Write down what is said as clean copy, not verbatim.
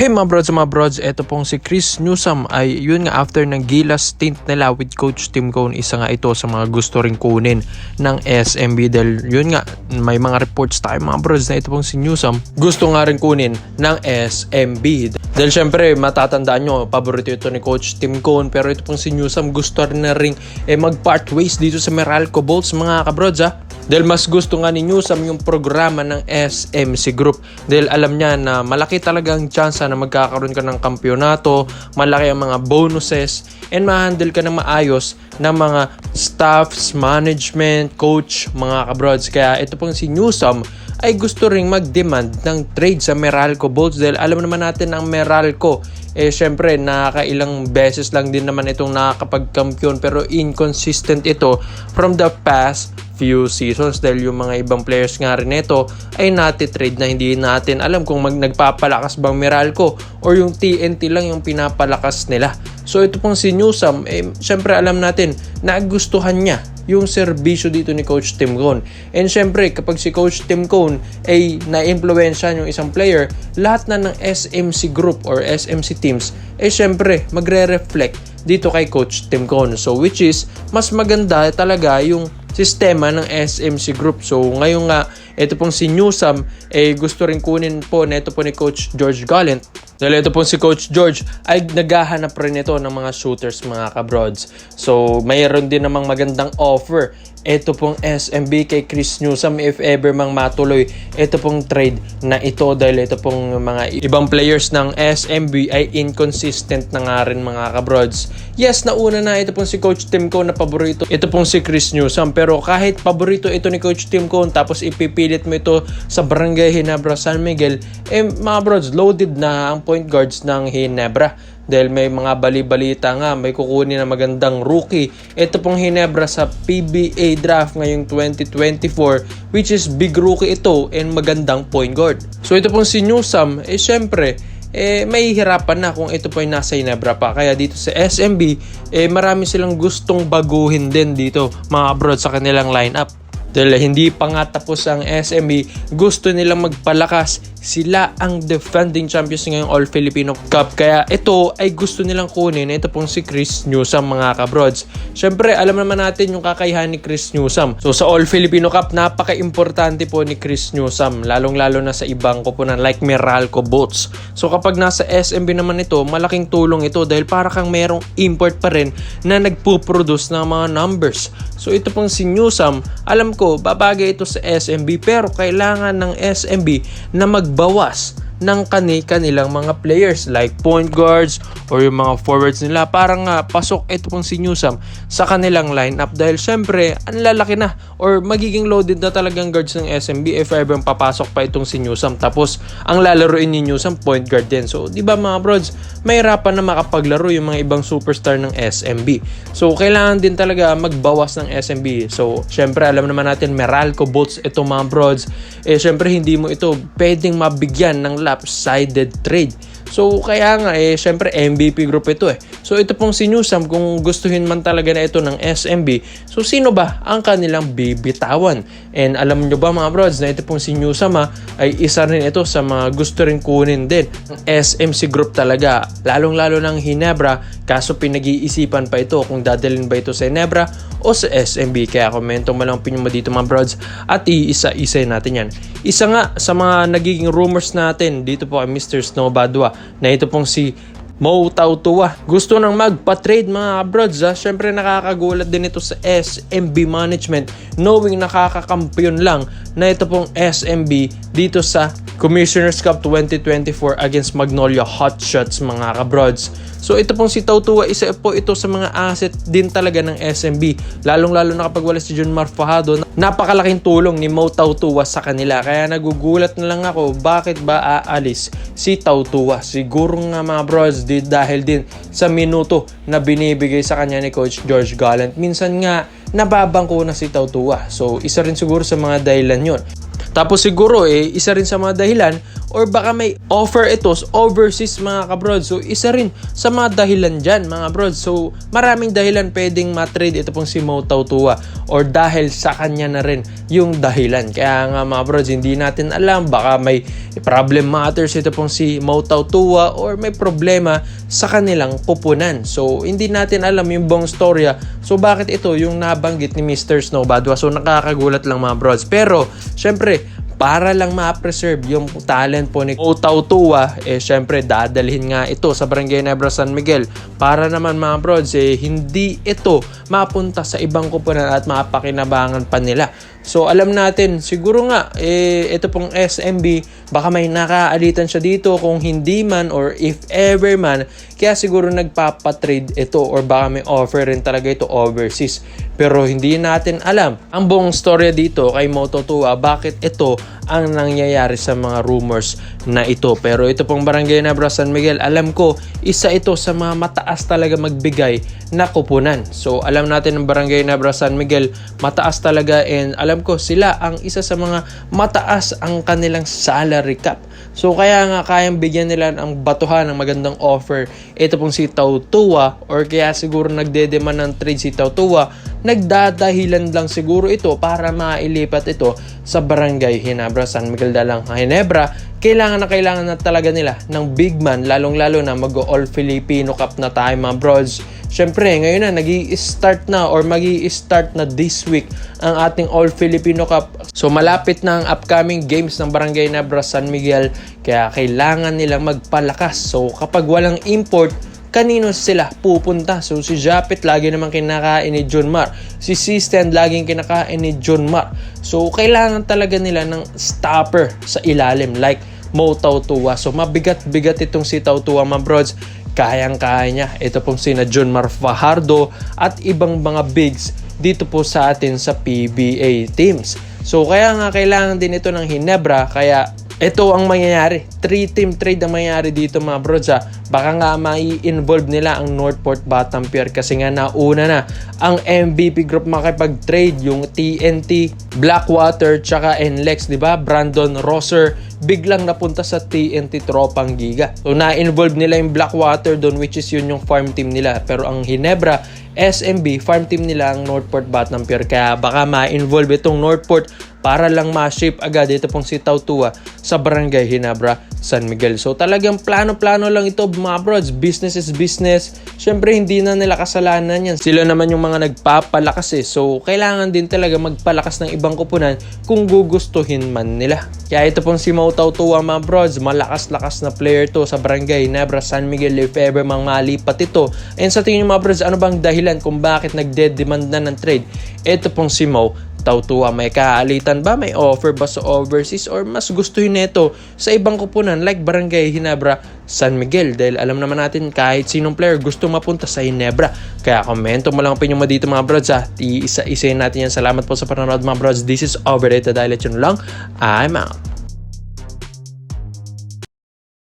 Hey mga brods, eto pong si Chris Newsome ay yun nga after ng Gilas stint nila with Coach Tim Cone, isa nga ito sa mga gusto ring kunin ng SMB dahil yun nga may mga reports tayo mga brods na ito pong si Newsome gusto nga rin kunin ng SMB. Dahil syempre matatandaan nyo, paborito ito ni Coach Tim Cone, pero ito pong si Newsome gusto rin na rin mag-part ways dito sa Meralco Bolts mga kabrods Dahil mas gusto nga ni Newsome yung programa ng SMC Group dahil alam niya na malaki talagang chance na magkakaroon ka ng kampyonato, malaki ang mga bonuses, and ma-handle ka ng maayos ng mga staffs, management, coach, mga kabrods. Kaya ito pong si Newsome ay gusto ring mag-demand ng trade sa Meralco Bolts dahil alam naman natin ang Meralco syempre nakakailang beses lang din naman itong nakakapag-kampiyon pero inconsistent ito from the past few seasons dahil yung mga ibang players nga rin ito ay nati-trade na hindi natin alam kung nagpapalakas bang Meralco or yung TNT lang yung pinapalakas nila. So ito pong si Newsome, syempre alam natin na gustuhan niya yung serbisyo dito ni Coach Tim Cone. And syempre, kapag si Coach Tim Cone ay na-influensya yung isang player, lahat na ng SMC Group or SMC teams, syempre, magre-reflect dito kay Coach Tim Cone. So, which is, mas maganda talaga yung sistema ng SMC Group. So, ngayon nga, ito pong si Newsome, gusto rin kunin po na ito po ni Coach George Gallant. Dahil ito pong si Coach George ay naghahanap rin ito ng mga shooters mga kabrods. So, mayroon din namang magandang offer. Ito pong SMB kay Chris Newsome if ever mang matuloy ito pong trade na ito dahil ito pong mga ibang players ng SMB ay inconsistent na nga rin mga kabrods. Yes, nauna na ito pong si Coach Tim Cone na paborito. Ito pong si Chris Newsome pero kahit paborito ito ni Coach Tim Cone tapos ipipilit mo ito sa Barangay Ginebra San Miguel, mga brods, loaded na ang point guards ng Ginebra. Dahil may mga bali-balita nga, may kukunin na magandang rookie. Ito pong Ginebra sa PBA draft ngayong 2024, which is big rookie ito and magandang point guard. So ito pong si Newsome, syempre, may hirapan na kung ito po ay nasa Ginebra pa. Kaya dito sa SMB, marami silang gustong baguhin din dito mga abroad sa kanilang lineup. Dahil hindi pa nga tapos ang SMB, gusto nilang magpalakas. Sila ang defending champions ngayong All-Filipino Cup. Kaya ito ay gusto nilang kunin. Ito pong si Chris Newsome mga kabrods. Syempre, alam naman natin yung kakayahan ni Chris Newsome. So sa All-Filipino Cup, napaka-importante po ni Chris Newsome. Lalong-lalo na sa ibang koponan like Meralco Bolts. So kapag nasa SMB naman ito, malaking tulong ito dahil para kang merong import pa rin na nagpo-produce ng mga numbers. So ito pong si Newsome, alam ko, babagay ito sa SMB pero kailangan ng SMB na magbawas ng kanilang mga players like point guards or yung mga forwards nila para nga pasok ito pong si Newsome sa kanilang lineup dahil syempre ang lalaki na or magiging loaded na talagang guards ng SMB if ever papasok pa itong si Newsome tapos ang lalaroin ni Newsome point guard din. So di ba mga brods, mahirapan na makapaglaro yung mga ibang superstar ng SMB. So kailangan din talaga magbawas ng SMB. So syempre alam naman natin Meralco Bolts ito mga brods, syempre hindi mo ito pwedeng mabigyan ng lopsided trade. So kaya nga syempre MVP group ito So ito pong si Newsome kung gustuhin man talaga na ito ng SMB, so sino ba ang kanilang bibitawan? And alam nyo ba mga brods na ito pong si Newsome ay isa rin ito sa mga gusto rin kunin din ng SMC Group talaga. Lalong-lalo ng Ginebra, kaso pinag-iisipan pa ito kung dadalhin ba ito sa Ginebra o sa SMB. Kaya komento mo lang opinion mo dito mga brods at iisa-isa natin yan. Isa nga sa mga nagiging rumors natin dito po kay Mr. Snow Badua na ito pong si Mo Tautua. Gusto nang magpa-trade mga brods Syempre nakakagulat din ito sa SMB management knowing nakakakampiyon lang na ito pong SMB dito sa Commissioner's Cup 2024 against Magnolia Hotshots mga kabrods. So ito pong si Tautua, isa po ito sa mga asset din talaga ng SMB. Lalong-lalo na kapag wala si Junmar Fajardo, napakalaking tulong ni Mo Tautua sa kanila. Kaya nagugulat na lang ako, bakit ba aalis si Tautua? Siguro nga mga bros, dahil din sa minuto na binibigay sa kanya ni Coach George Gallant. Minsan nga, nababangko na si Tautua. So isa rin siguro sa mga dahilan yon. Tapos siguro isa rin sa mga dahilan or baka may offer ito overseas mga kabrods. So isa rin sa mga dahilan dyan mga brods. So maraming dahilan pwedeng matrade ito pong si Mo Tautua, or dahil sa kanya na rin yung dahilan. Kaya nga mga brods, hindi natin alam, baka may problem matters ito pong si Mo Tautua or may problema sa kanilang pupunan. So hindi natin alam yung buong storya. So bakit ito yung nabanggit ni Mr. Snow Badwa? So nakakagulat lang mga brods. Pero syempre, para lang ma-preserve yung talent po ni Mo Tautua, syempre dadalhin nga ito sa Barangay Nebra San Miguel para naman mga brods, hindi ito mapunta sa ibang kupunan at mapakinabangan pa nila. So alam natin, siguro nga, ito pong SMB, baka may nakaalitan siya dito kung hindi man or if ever man, kaya siguro nagpapatrade ito or baka may offer rin talaga ito overseas. Pero hindi natin alam ang buong storya dito kay Mo Tautua, bakit ito ang nangyayari sa mga rumors na ito. Pero ito pong Barangay Nebra San Miguel, alam ko, isa ito sa mga mataas talaga magbigay na kupunan. So alam natin ang Barangay Nebra San Miguel, mataas talaga, and alam ko sila ang isa sa mga mataas ang kanilang salary cap. So kaya nga kayang bigyan nila ng batuhan ng magandang offer ito pong si Tautua, or kaya siguro nagdedemand ng trade si Tautua, nagdadahilan lang siguro ito para mailipat ito sa Barangay Ginebra San Miguel Dalang Ginebra. Kailangan na talaga nila ng big man, lalong-lalo na mag-All Filipino Cup na tayo mga brods. Syempre, ngayon na nag-i-start na or magi-start na this week ang ating All Filipino Cup. So malapit na ang upcoming games ng Barangay Nebra San Miguel, kaya kailangan nilang magpalakas. So kapag walang import, kanino sila pupunta? So si Japet lagi naman kinakain ni John Mar. Si Sistan laging kinakain ni John Mar. So kailangan talaga nila ng stopper sa ilalim like Mo Tautua. So mabigat-bigat itong si Tautua mga brods. Kayang-kaya niya. Ito pong sina John Mar Fajardo at ibang mga bigs dito po sa atin sa PBA teams. So kaya nga kailangan din ito ng Ginebra, kaya ito ang mangyayari. 3-team trade ang mangyayari dito mga brods. Baka nga mai-involve nila ang Northport Batampier kasi nga nauna na ang MVP group makipag-trade, yung TNT, Blackwater, tsaka NLEX, di ba? Brandon Rosser biglang napunta sa TNT Tropang Giga. So na-involve nila yung Blackwater doon, which is yun yung farm team nila. Pero ang Ginebra, SMB, farm team nila ang Northport Batampier. Kaya baka ma-involve itong Northport para lang ma-shape agad ito pong si Tautua sa Barangay Ginebra San Miguel. So talagang plano-plano lang ito mga brods. Business is business. Syempre hindi na nila kasalanan yan. Sila naman yung mga nagpapalakas So kailangan din talaga magpalakas ng ibang kupunan kung gugustuhin man nila. Kaya ito pong si Mo Tautua mga brods, malakas-lakas na player to sa Barangay Ginebra San Miguel if ever mang malipat ito. And sa tingin nyo mga brods, ano bang dahilan kung bakit nagde-demand na ng trade ito pong si Mo Tautua? May kaalitan ba? May offer ba sa overseas? Or mas gustuhin nito sa ibang kupunan like Barangay Ginebra San Miguel? Dahil alam naman natin kahit sinong player gusto mapunta sa Ginebra. Kaya komento mo lang opinion mo dito mga brods. Iisa-isayin natin yan. Salamat po sa panonood mga brods. This is Overrated. Dahil yun lang, I'm out.